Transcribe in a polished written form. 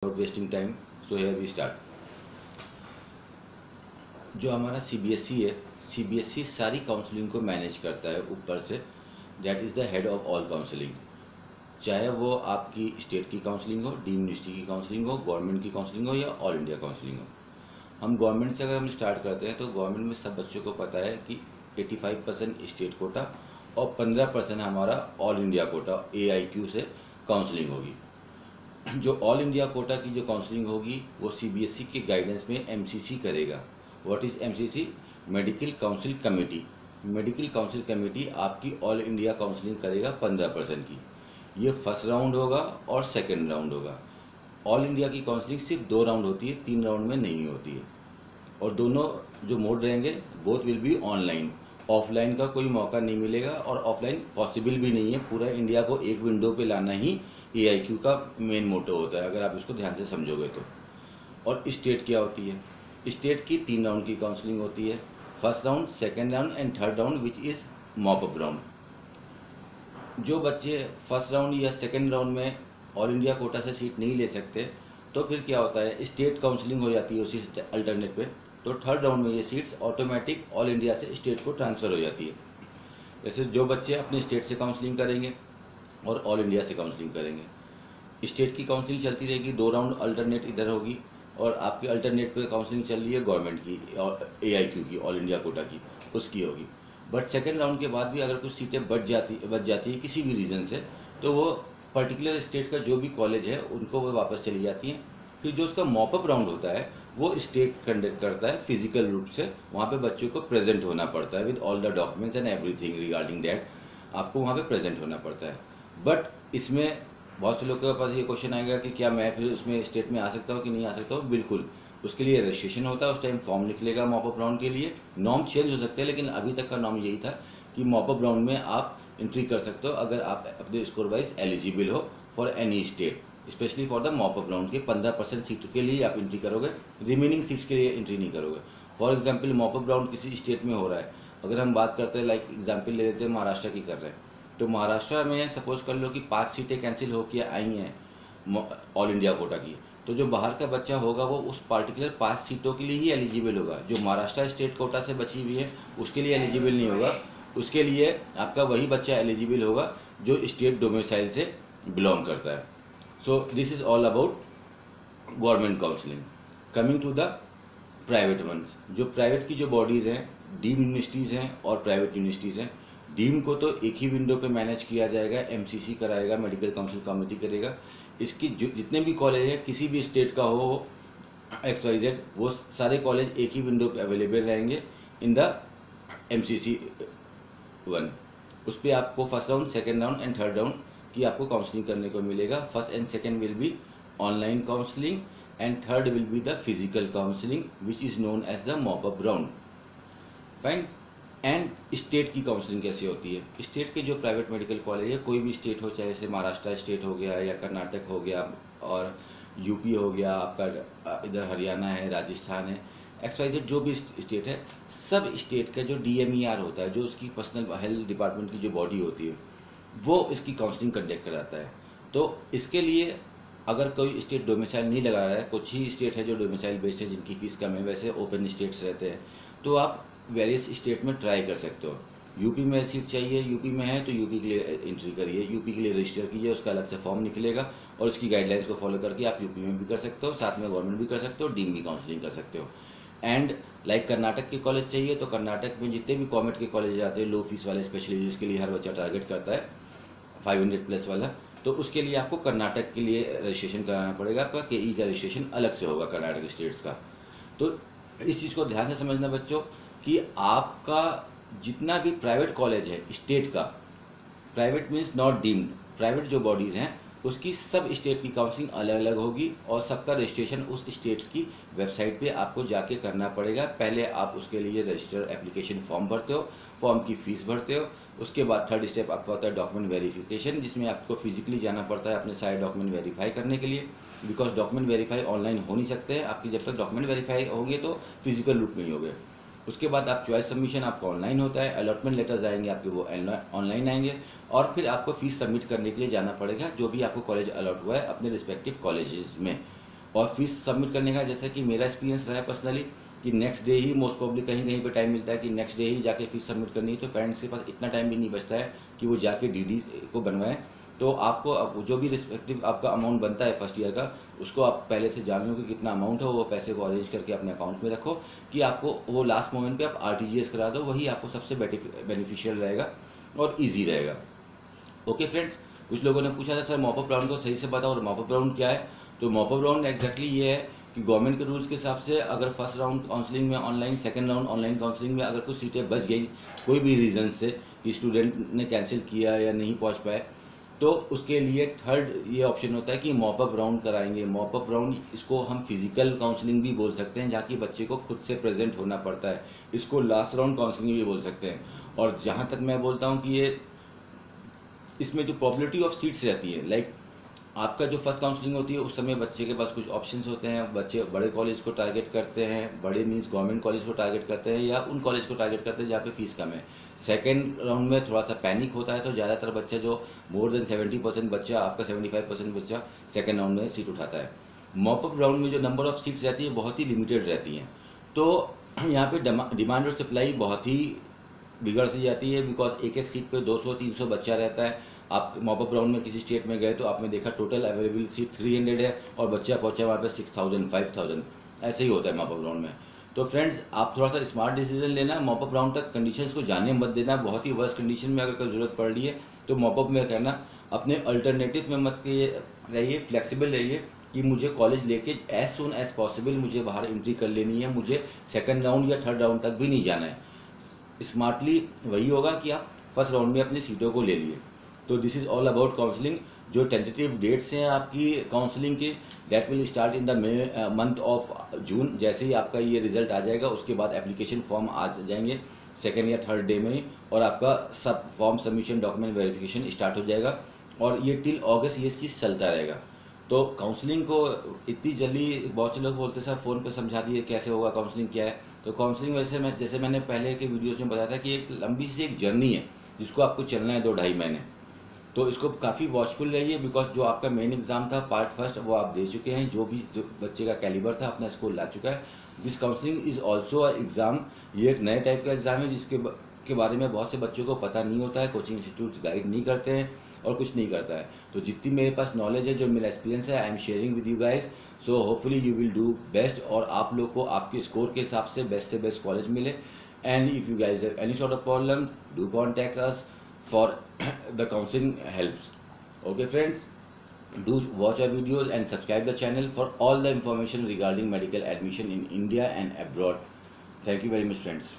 Without wasting time, so here we start. जो हमारा CBSE है, सीबीएसई सारी काउंसलिंग को मैनेज करता है ऊपर से. That is the head of all counselling. चाहे वो आपकी स्टेट की काउंसलिंग हो, डीम्ड यूनिवर्सिटी की काउंसलिंग हो, गवर्नमेंट की काउंसलिंग हो या ऑल इंडिया काउंसलिंग हो. हम गवर्नमेंट से अगर हम स्टार्ट करते हैं तो गवर्नमेंट में सब बच्चों को पता है कि 85% स्टेट कोटा और 15% हमारा ऑल इंडिया कोटा AIQ से काउंसलिंग होगी. जो ऑल इंडिया कोटा की जो काउंसलिंग होगी वो सीबीएसई के गाइडेंस में MCC करेगा. What is MCC? Medical council committee. Medical council committee आपकी ऑल इंडिया काउंसलिंग करेगा 15% की. ये फर्स्ट राउंड होगा और सेकंड राउंड होगा. ऑल इंडिया की काउंसलिंग सिर्फ 2 राउंड होती है, 3 राउंड में नहीं होती है. और दोनों जो मोड रहेंगे both will be online. Offline का कोई मौका नहीं मिलेगा और ऑफलाइन पॉसिबल भी नहीं है. पूरा इंडिया को एक विंडो पे लाना ही AIQ का मेन मोटो होता है, अगर आप इसको ध्यान से समझोगे तो. और स्टेट क्या होती है? स्टेट की 3 राउंड की काउंसलिंग होती है. First round, second round and third round which is mop up round. जो बच्चे फर्स्ट राउंड या सेकेंड राउंड में ऑल इंडिया कोटा से सीट नहीं ले सकते तो फिर क्या होता है, स्टेट काउंसलिंग हो जाती है उसी अल्टरनेट पे. तो थर्ड राउंड में ये सीट्स ऑटोमेटिक ऑल इंडिया से स्टेट को ट्रांसफ़र हो जाती है. जैसे जो बच्चे अपने स्टेट से काउंसलिंग करेंगे और ऑल इंडिया से काउंसलिंग करेंगे, स्टेट की काउंसलिंग चलती रहेगी, 2 राउंड अल्टरनेट इधर होगी और आपकी अल्टरनेट पे काउंसलिंग चल रही है गवर्नमेंट की और AIQ की, ऑल इंडिया कोटा की, उसकी होगी. बट सेकेंड राउंड के बाद भी अगर कुछ सीटें बच जाती है किसी भी रीज़न से, तो वो पर्टिकुलर स्टेट का जो भी कॉलेज है उनको वो वापस चली जाती हैं. फिर जो उसका मॉपअप राउंड होता है वो स्टेट कंडक्ट करता है फिजिकल रूप से. वहाँ पे बच्चों को प्रेजेंट होना पड़ता है with all the documents and everything regarding that. आपको वहाँ पे प्रेजेंट होना पड़ता है. बट इसमें बहुत से लोगों के पास ये क्वेश्चन आएगा कि क्या मैं फिर उसमें स्टेट में आ सकता हूँ कि नहीं आ सकता हूँ. बिल्कुल, उसके लिए रजिस्ट्रेशन होता है, उस टाइम फॉर्म निकलेगा मॉपअप राउंड के लिए. नॉर्म चेंज हो सकते हैं लेकिन अभी तक का नॉर्म यही था कि मॉपअप राउंड में आप एंट्री कर सकते हो अगर आप अपने स्कोर वाइज एलिजिबल हो for any state. Specially for the mop up round के 15% सीट के लिए आप एंट्री करोगे, रिमेनिंग सीट्स के लिए एंट्री नहीं करोगे. फॉर एग्जाम्पल मॉपअप राउंड किसी स्टेट में हो रहा है, अगर हम बात करते हैं लाइक एग्जाम्पल ले लेते हैं महाराष्ट्र की कर रहे हैं, तो महाराष्ट्र में सपोज कर लो कि 5 सीटें कैंसिल होकर आई हैं ऑल इंडिया कोटा की, तो जो बाहर का बच्चा होगा वो उस पार्टिकुलर 5 सीटों के लिए ही एलिजिबल होगा. जो महाराष्ट्र स्टेट कोटा से बची हुई है उसके लिए एलिजिबल नहीं होगा. उसके लिए आपका वही बच्चा एलिजिबल होगा जो स्टेट डोमिसाइल से बिलोंग करता है. So this is all about government counselling. Coming to the private ones. जो प्राइवेट की जो बॉडीज़ हैं, डीम्ड यूनिवर्सिटीज़ हैं और प्राइवेट यूनिवर्सिटीज़ हैं. डीम को तो एक ही विंडो पे मैनेज किया जाएगा, MCC कराएगा, मेडिकल काउंसिल कमेटी करेगा. इसकी जितने भी कॉलेज हैं किसी भी स्टेट का हो XYZ, वो सारे कॉलेज एक ही विंडो पे अवेलेबल रहेंगे इन द MCC 1. उस पर आपको first round, second round and third round की आपको काउंसलिंग करने को मिलेगा. First and second will be online counselling and third will be the physical counselling which is known as the mop up round. Fine. And state की counselling कैसे होती है? State के जो प्राइवेट मेडिकल कॉलेज है, कोई भी स्टेट हो, चाहे जैसे महाराष्ट्र स्टेट हो गया या कर्नाटक हो गया और UP हो गया, आपका इधर हरियाणा है, राजस्थान है, XYZ जो भी स्टेट है, सब स्टेट का जो DMER होता है, जो उसकी पर्सनल हेल्थ डिपार्टमेंट की जो बॉडी होती है, वो इसकी काउंसलिंग कंडक्ट कराता है. तो इसके लिए अगर कोई स्टेट डोमिसाइल नहीं लगा रहा है, कुछ ही स्टेट है जो डोमिसाइल बेस्ड है जिनकी फीस कम है, वैसे ओपन स्टेट्स रहते हैं, तो आप वेरियस स्टेट में ट्राई कर सकते हो. UP में सीट चाहिए, UP में है तो UP के लिए एंट्री करिए, UP के लिए रजिस्टर कीजिए, उसका अलग से फॉर्म निकलेगा और उसकी गाइडलाइंस को फॉलो करके आप UP में भी कर सकते हो, साथ में गवर्नमेंट भी कर सकते हो, डीम भी काउंसलिंग कर सकते हो. एंड लाइक कर्नाटक के कॉलेज चाहिए तो कर्नाटक में जितने भी कॉमेट के कॉलेज आते हैं लो फीस वाले, स्पेशली जिसके लिए हर बच्चा टारगेट करता है 500 प्लस वाला, तो उसके लिए आपको कर्नाटक के लिए रजिस्ट्रेशन कराना पड़ेगा. आपका KE का रजिस्ट्रेशन अलग से होगा कर्नाटक स्टेट्स का. तो इस चीज़ को ध्यान से समझना बच्चों कि आपका जितना भी प्राइवेट कॉलेज है स्टेट का, private means not deemed, private जो बॉडीज़ हैं उसकी सब स्टेट की काउंसलिंग अलग अलग होगी और सबका रजिस्ट्रेशन उस स्टेट की वेबसाइट पे आपको जाके करना पड़ेगा. पहले आप उसके लिए रजिस्टर एप्लीकेशन फॉर्म भरते हो, फॉर्म की फ़ीस भरते हो. उसके बाद थर्ड स्टेप आपका होता है डॉक्यूमेंट वेरिफिकेशन, जिसमें आपको फिजिकली जाना पड़ता है अपने सारे डॉक्यूमेंट वेरीफाई करने के लिए. बिकॉज डॉक्यूमेंट वेरीफाई ऑनलाइन हो नहीं सकते हैं आपकी, जब तक डॉक्यूमेंट वेरीफाई होंगे तो फिजिकल रूप में ही होंगे. उसके बाद आप चॉइस सबमिशन आपका ऑनलाइन होता है, अलॉटमेंट लेटर्स आएंगे आपके वो ऑनलाइन आएंगे और फिर आपको फीस सबमिट करने के लिए जाना पड़ेगा जो भी आपको कॉलेज अलॉट हुआ है अपने रिस्पेक्टिव कॉलेजेस में. और फीस सबमिट करने का जैसा कि मेरा एक्सपीरियंस रहा है पर्सनली कि नेक्स्ट डे ही मोस्ट प्रॉब्ली कहीं कहीं पे टाइम मिलता है कि नेक्स्ट डे ही जाके फीस सबमिट करनी है, तो पेरेंट्स के पास इतना टाइम भी नहीं बचता है कि वो जाके डीडी को बनवाएं। तो आपको अब जो भी रिस्पेक्टिव आपका अमाउंट बनता है फर्स्ट ईयर का, उसको आप पहले से जान लो कि कितना अमाउंट है, वो पैसे को अरेंज करके अपने अकाउंट में रखो कि आपको वो लास्ट मोमेंट पे आप RTGS करा दो, वही आपको सबसे बेनिफिशियल रहेगा और ईजी रहेगा। ओके फ्रेंड्स, कुछ लोगों ने पूछा था सर मॉपअप राउंड को सही से बताओ और मॉपअप राउंड क्या है। तो मॉपअप राउंड एग्जैक्टली ये है कि गवर्नमेंट के रूल्स के हिसाब से अगर फर्स्ट राउंड काउंसलिंग में online, second round online counselling में अगर कुछ सीटें बच गई कोई भी रीज़न से कि स्टूडेंट ने कैंसिल किया या नहीं पहुंच पाए, तो उसके लिए थर्ड ये ऑप्शन होता है कि मॉपअप राउंड कराएंगे। मॉपअप राउंड इसको हम फिजिकल काउंसलिंग भी बोल सकते हैं, जहाँ की बच्चे को खुद से प्रेजेंट होना पड़ता है। इसको लास्ट राउंड काउंसलिंग भी बोल सकते हैं। और जहाँ तक मैं बोलता हूँ कि ये इसमें जो प्रॉबिलिटी ऑफ सीट्स रहती है, लाइक आपका जो फर्स्ट काउंसलिंग होती है उस समय बच्चे के पास कुछ ऑप्शंस होते हैं, बच्चे बड़े कॉलेज को टारगेट करते हैं, बड़े मीन्स गवर्नमेंट कॉलेज को टारगेट करते हैं या उन कॉलेज को टारगेट करते हैं जहाँ पे फीस कम है। सेकेंड राउंड में थोड़ा सा पैनिक होता है, तो ज़्यादातर बच्चा जो मोर देन 70% बच्चा, आपका 75% बच्चा सेकेंड राउंड में सीट उठाता है। मॉपअप राउंड में जो नंबर ऑफ सीट्स रहती है बहुत ही लिमिटेड रहती हैं, तो यहाँ पे डिमांड और सप्लाई बहुत ही बिगड़ सी जाती है, बिकॉज एक एक सीट पे 200-300 बच्चा रहता है। आप मॉपअप राउंड में किसी स्टेट में गए तो आपने देखा टोटल अवेलेबल सीट 300 है और बच्चा पहुंचा वहाँ पे 6000 5000, ऐसे ही होता है मॉपअप राउंड में। तो फ्रेंड्स आप थोड़ा सा स्मार्ट डिसीजन लेना, मॉपअप राउंड तक कंडीशंस को जाने मत देना। बहुत ही वर्स्ट कंडीशन में अगर कोई ज़रूरत पड़ रही है तो मॉपअप में कहना, अपने अल्टरनेटिव में मत रहिए, फ्लेक्सिबल रहिए कि मुझे कॉलेज लेके एज सुन एज पॉसिबल मुझे बाहर एंट्री कर लेनी है, मुझे सेकंड राउंड या थर्ड राउंड तक भी नहीं जाना है। स्मार्टली वही होगा कि आप फर्स्ट राउंड में अपनी सीटों को ले लिए। तो this is all about counselling. जो टेंटेटिव डेट्स हैं आपकी काउंसलिंग की, that will start in the month of June. जैसे ही आपका ये रिजल्ट आ जाएगा उसके बाद एप्लीकेशन फॉर्म आ जाएंगे सेकेंड या थर्ड डे में ही, और आपका सब form submission document verification start हो जाएगा और ये टिल अगस्त ये चीज़ चलता रहेगा। तो काउंसलिंग को इतनी जल्दी, बहुत से लोग बोलते सर फ़ोन पे समझा दिए कैसे होगा, काउंसलिंग क्या है। तो काउंसलिंग जैसे मैंने पहले के वीडियोस में बताया था कि एक लंबी सी एक जर्नी है जिसको आपको चलना है 2-2.5 महीने। तो इसको काफ़ी वॉचफुल रहिए, बिकॉज जो आपका मेन एग्जाम था पार्ट फर्स्ट वो आप दे चुके हैं, जो बच्चे का कैलिबर था अपना स्कोर ला चुका है। This counselling is also exam, ये एक नए टाइप का एग्ज़ाम है जिसके बारे में बहुत से बच्चों को पता नहीं होता है, कोचिंग इंस्टीट्यूट्स गाइड नहीं करते हैं और कुछ नहीं करता है। तो जितनी मेरे पास नॉलेज है, जो मेरा एक्सपीरियंस है, I am sharing with you guys. So hopefully you will do best और आप लोग को आपके स्कोर के हिसाब से बेस्ट कॉलेज मिले। And if you guys have any sort of problem, do contact us for the counseling helps. Okay friends, do watch our videos and subscribe the channel for all the information regarding medical admission in India and abroad. Thank you very much friends.